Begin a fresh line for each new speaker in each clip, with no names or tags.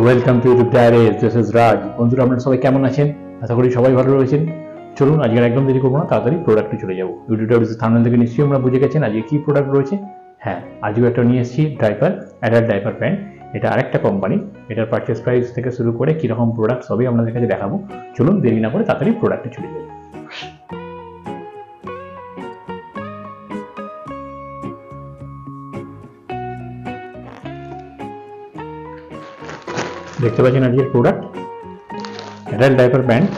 Welcome to YouTube diaries, this is Raj. বন্ধুরা, আপনারা সবাই কেমন আছেন? আশা করি সবাই ভালো রয়েছেন। চলুন আজকে একদম দেরি করবো না, তাড়াতাড়ি প্রোডাক্টে চলে যাবো। ইউটিউব থাম্বনেল থেকে নিশ্চয়ই আমরা বুঝে গেছেন আজকে কি প্রোডাক্ট রয়েছে। হ্যাঁ, আজকে একটা নিয়ে এসেছি ডাইপার, অ্যাডাল্ট ডাইপার প্যান্ট। এটা আরেকটা কোম্পানি। এটার পারচেস প্রাইস থেকে শুরু করে কীরকম প্রোডাক্ট সবই আপনাদের কাছে দেখাবো। চলুন দেরি না করে তাড়াতাড়ি প্রোডাক্টে চলে যাবো। দেখতে পাচ্ছেন আজকের প্রোডাক্ট অ্যাডাল্ট ডাইপার প্যান্ট।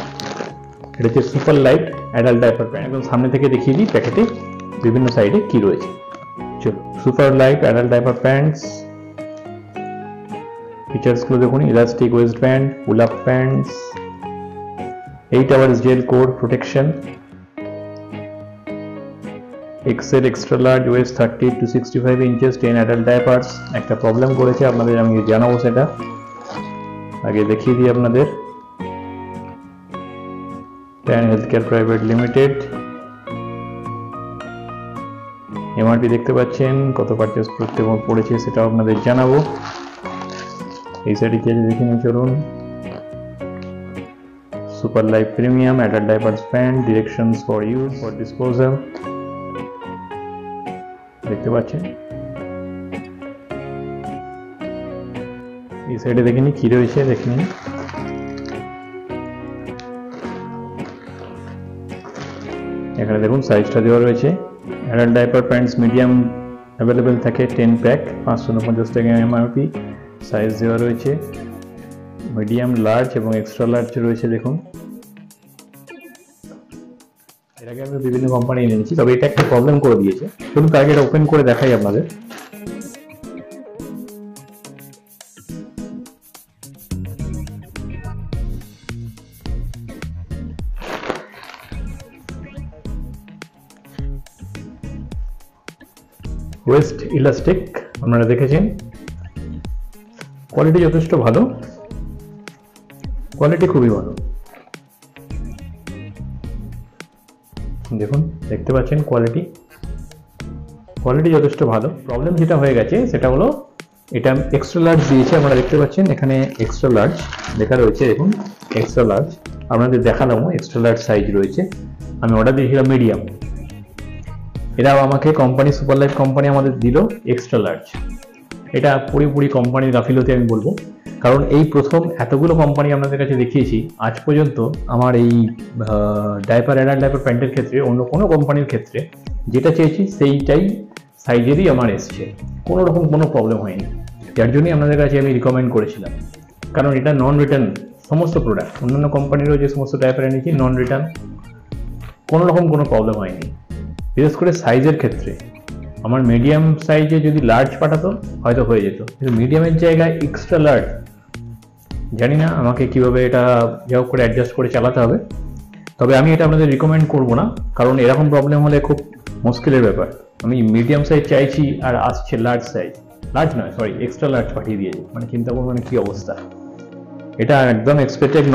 এটা হচ্ছে super light adult diaper pant. একদম সামনে থেকে দেখিয়ে দিই প্যাকেটে বিভিন্ন সাইডে কি রয়েছে। চলো, super light adult diaper pants ফিচার্সগুলো দেখুন। Elastic waist band, pull up pants, 8 hours gel code protection, XL extra large waist 30 to 65 inches 10 adult diapers. একটা প্রবলেম করেছে, আপনাদের আমি জানাবো সেটা। আগে দেখিয়ে দিই আপনাদের। Pan Healthcare Private Limited, MRP দেখতে পাচ্ছেন, কত পারচেস করতে পড়েছে সেটাও আপনাদের জানাবো। এই সাইডে কি আছে দেখে নিন, চলুন। Super life premium adult diapers pant, directions for use for disposal দেখতে পাচ্ছেন। এই সাইডে দেখে নিন কি রয়েছে, দেখে নিন। এখানে দেখুন সাইজটা দেওয়া রয়েছে। Adult diaper pants medium available থাকে 10 প্যাক, 550 টাকা এমআরপি। সাইজ দেওয়া রয়েছে মিডিয়াম, লার্জ এবং এক্সট্রা লার্জ রয়েছে। দেখুন, এর আগে আমি বিভিন্ন কোম্পানি এনেছি, তবে এটা একটা প্রবলেম করে দিয়েছে। চলুন তার আগে এটা ওপেন করে দেখাই আপনাদের। ওয়েস্ট ইলাস্টিক আপনারা দেখেছেন, কোয়ালিটি যথেষ্ট ভালো, কোয়ালিটি খুবই ভালো। দেখুন, দেখতে পাচ্ছেন কোয়ালিটি যথেষ্ট ভালো। প্রবলেম যেটা হয়ে গেছে সেটা হলো এটা এক্সট্রা লার্জ দিয়েছে। আপনারা দেখতে পাচ্ছেন এখানে এক্সট্রা লার্জ লেখা রয়েছে। দেখুন, এক্সট্রা লার্জ আপনাদের দেখালাম, এক্সট্রা লার্জ সাইজ রয়েছে। আমি অর্ডার দিয়েছিলাম মিডিয়াম। এরাও আমাকে কোম্পানি, সুপার লাইফ কোম্পানি আমাদের দিল এক্সট্রা লার্জ। এটা পুরোপুরি কোম্পানির গাফিলতি আমি বলবো, কারণ এই প্রথম এতগুলো কোম্পানি আপনাদের কাছে দেখিয়েছি। আজ পর্যন্ত আমার এই ডাইপার, অ্যাডাল্ট ডাইপার প্যান্টের ক্ষেত্রে অন্য কোনো কোম্পানির ক্ষেত্রে যেটা চেয়েছি সেইটাই সাইজেরই আমার এসছে, কোনো রকম কোনো প্রবলেম হয়নি। যার জন্যই আপনাদের কাছে আমি রিকমেন্ড করেছিলাম, কারণ এটা নন রিটার্ন সমস্ত প্রোডাক্ট। অন্যান্য কোম্পানিরও যে সমস্ত ডাইপার এনেছি নন রিটার্ন, কোনো রকম কোনো প্রবলেম হয়নি। বিশেষ করে সাইজের ক্ষেত্রে আমার মিডিয়াম সাইজে যদি লার্জ পাঠাতো হয়তো হয়ে যেত, কিন্তু মিডিয়ামের জায়গায় এক্সট্রা লার্জ। জানি না আমাকে কিভাবে এটা যাও করে অ্যাডজাস্ট করে চালাতে হবে, তবে আমি এটা আপনাদের রিকমেন্ড করবো না, কারণ এরকম প্রবলেম হলে খুব মুশকিলের ব্যাপার। আমি মিডিয়াম সাইজ চাইছি আর আসছে লার্জ সাইজ, লার্জ নয় সরি এক্সট্রা লার্জ পাঠিয়ে দিয়েছে, মানে চিন্তা করবো মানে কি অবস্থা। এটা একদম এক্সপেক্টেড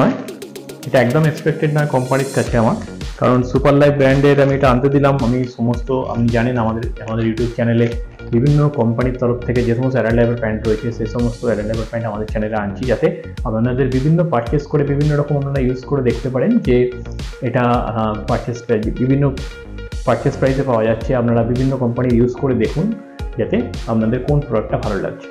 নয়, কোম্পানির কাছে আমার। কারণ সুপার লাইফ ব্র্যান্ডের আমি এটা আনতে দিলাম। আপনি জানেন আমাদের ইউটিউব চ্যানেলে বিভিন্ন কোম্পানির তরফ থেকে যে সমস্ত অ্যাডাল্ট ডাইপার প্যান্ট রয়েছে সেই সমস্ত অ্যাডাল্ট ডাইপার প্যান্ট আমাদের চ্যানেলে আনছি, যাতে আপনাদের বিভিন্ন পারচেস করে বিভিন্ন রকম আপনারা ইউজ করে দেখতে পারেন যে এটা বিভিন্ন পারচেস প্রাইসে পাওয়া যাচ্ছে। আপনারা বিভিন্ন কোম্পানি ইউজ করে দেখুন যাতে আপনাদের কোন প্রোডাক্টটা ভালো লাগছে।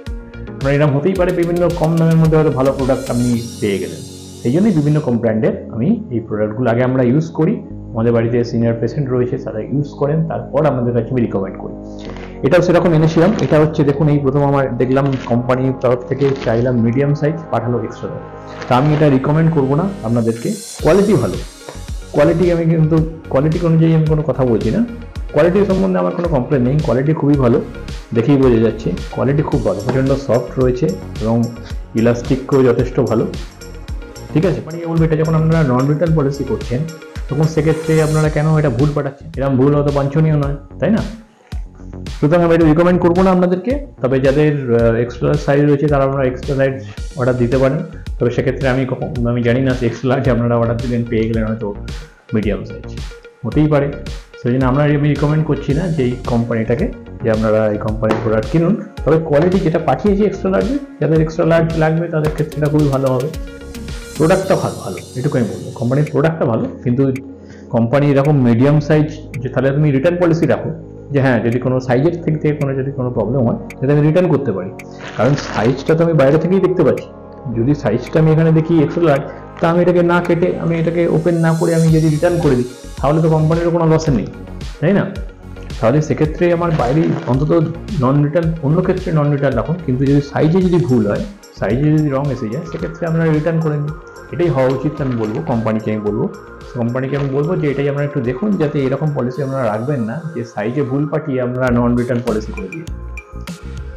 আপনার এরকম হতেই পারে বিভিন্ন কম দামের মধ্যে হয়তো ভালো প্রোডাক্ট আপনি পেয়ে গেলেন। সেই জন্যই বিভিন্ন ব্র্যান্ডের আমি এই প্রোডাক্টগুলো আগে আমরা ইউজ করি। আমাদের বাড়িতে সিনিয়র পেশেন্ট রয়েছে, তারা ইউজ করেন, তারপর আমাদের কাছে আমি রিকমেন্ড করি। এটাও সেরকম এনেছিলাম। এটা হচ্ছে দেখুন, এই প্রথম আমার দেখলাম কোম্পানির তরফ থেকে চাইলাম মিডিয়াম সাইজ, পাঠালো এক্সট্রা। তা আমি এটা রিকমেন্ড করবো না আপনাদেরকে। কোয়ালিটি ভালো, আমি কিন্তু কোয়ালিটি অনুযায়ী আমি কোনো কথা বলছি না। কোয়ালিটির সম্বন্ধে আমার কোনো কমপ্লেন নেই, কোয়ালিটি খুবই ভালো, দেখেই বোঝা যাচ্ছে কোয়ালিটি খুব ভালো, প্রচণ্ড সফট রয়েছে এবং ইলাস্টিকও যথেষ্ট ভালো। ঠিক আছে, মানে বলবো এটা যখন আপনারা নন রিটার্ন পলিসি করছেন তখন সেক্ষেত্রে আপনারা কেন এটা ভুল পাঠাচ্ছেন? এরকম ভুল হয়তো বাঞ্ছনীয় নয়, তাই না? সুতরাং আমি এটা রিকমেন্ড করবো না আপনাদেরকে। তবে যাদের এক্সট্রা সাইজ রয়েছে তারা আপনারা এক্সট্রা সাইজ অর্ডার দিতে পারেন। তবে সেক্ষেত্রে আমি জানি না এক্সট্রা লার্জ আপনারা অর্ডার দিলেন, পেয়ে গেলেন হয়তো মিডিয়াম সাইজ, হতেই পারে। সেই জন্য আমি রিকমেন্ড করছি না যে এই কোম্পানিটাকে যে আপনারা এই কোম্পানির প্রোডাক্ট কিনুন, তবে কোয়ালিটি যেটা পাঠিয়েছি এক্সট্রা লার্জে, যাদের এক্সট্রা লার্জ লাগবে তাদের ক্ষেত্রে এটা খুবই ভালো হবে। প্রোডাক্টটা ভালো এটুকু আমি বলবো, কোম্পানির প্রোডাক্টটা ভালো, কিন্তু কোম্পানি এরকম মিডিয়াম সাইজ যে তাহলে তুমি রিটার্ন পলিসি রাখো যে হ্যাঁ যদি কোনো সাইজের থেকে কোনো যদি কোনো প্রবলেম হয় সেটা আমি রিটার্ন করতে পারি, কারণ সাইজটা তো আমি বাইরে থেকেই দেখতে পাচ্ছি। যদি সাইজটা আমি এখানে দেখি এক্সট্রা লার্জ, তা আমি এটাকে না কেটে আমি এটাকে ওপেন না করে আমি যদি রিটার্ন করে দিই তাহলে তো কোম্পানিরও কোনো লসে নেই, তাই না? তাহলে সেক্ষেত্রে আমার বাইরে অন্তত নন রিটার্ন, অন্য ক্ষেত্রে নন রিটার্ন রাখুন, কিন্তু যদি সাইজে যদি ভুল হয়, সাইজে যদি রং এসে যায়, সেক্ষেত্রে আপনারা রিটার্ন করে নিন। এটাই হওয়া উচিত আমি বলবো, কোম্পানিকে আমি বলবো যে এটাই আপনারা একটু দেখুন, যাতে এরকম পলিসি আপনারা রাখবেন না যে সাইজে ভুল পাঠিয়ে আমরা নন রিটার্ন পলিসি করে দিই।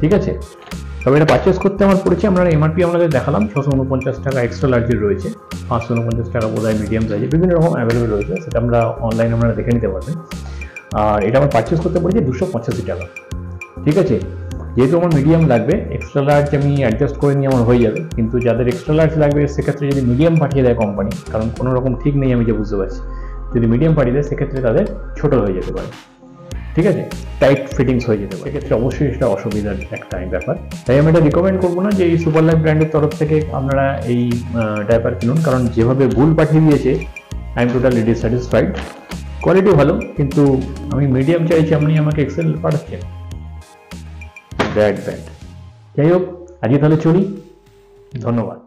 ঠিক আছে, তবে এটা পারচেস করতে আমার পড়েছে, আমরা এমআরপি আমাদের দেখালাম 649 টাকা, এক্সট্রা লার্জের রয়েছে 549 টাকা বোধহয়, মিডিয়াম সাইজে বিভিন্ন রকম অ্যাভেলেবেল রয়েছে, সেটা আমরা অনলাইনে আপনারা দেখে নিতে পারবেন। আর এটা আমার পারচেস করতে পড়েছে 285 টাকা। ঠিক আছে, যেহেতু আমার মিডিয়াম লাগবে, এক্সট্রা লার্জ আমি অ্যাডজাস্ট করে নিয়ে আমার হয়ে যাবে, কিন্তু যাদের এক্সট্রা লার্জ লাগবে সেক্ষেত্রে যদি মিডিয়াম পাঠিয়ে দেয় কোম্পানি, কারণ কোনো রকম ঠিক নেই আমি যে বুঝতে পারছি, যদি মিডিয়াম পাঠিয়ে দেয় সেক্ষেত্রে তাদের ছোটো হয়ে যেতে পারে। ঠিক আছে, টাইট ফিটিংস হয়ে যেতে পারে, সেক্ষেত্রে অবশ্যই সেটা অসুবিধার একটা ব্যাপার। তাই আমি এটা রিকমেন্ড করবো না যে এই সুপার লাইফ ব্র্যান্ডের তরফ থেকে আপনারা এই ডাইপার কিনুন, কারণ যেভাবে ভুল পাঠিয়ে দিয়েছে I am totally dissatisfied. Quality ভালো, কিন্তু আমি মিডিয়াম চাইছি, আপনি আমাকে এক্সেল পাঠাচ্ছেন, ব্যাড। যাই হোক, আজকে তাহলে চলি, ধন্যবাদ।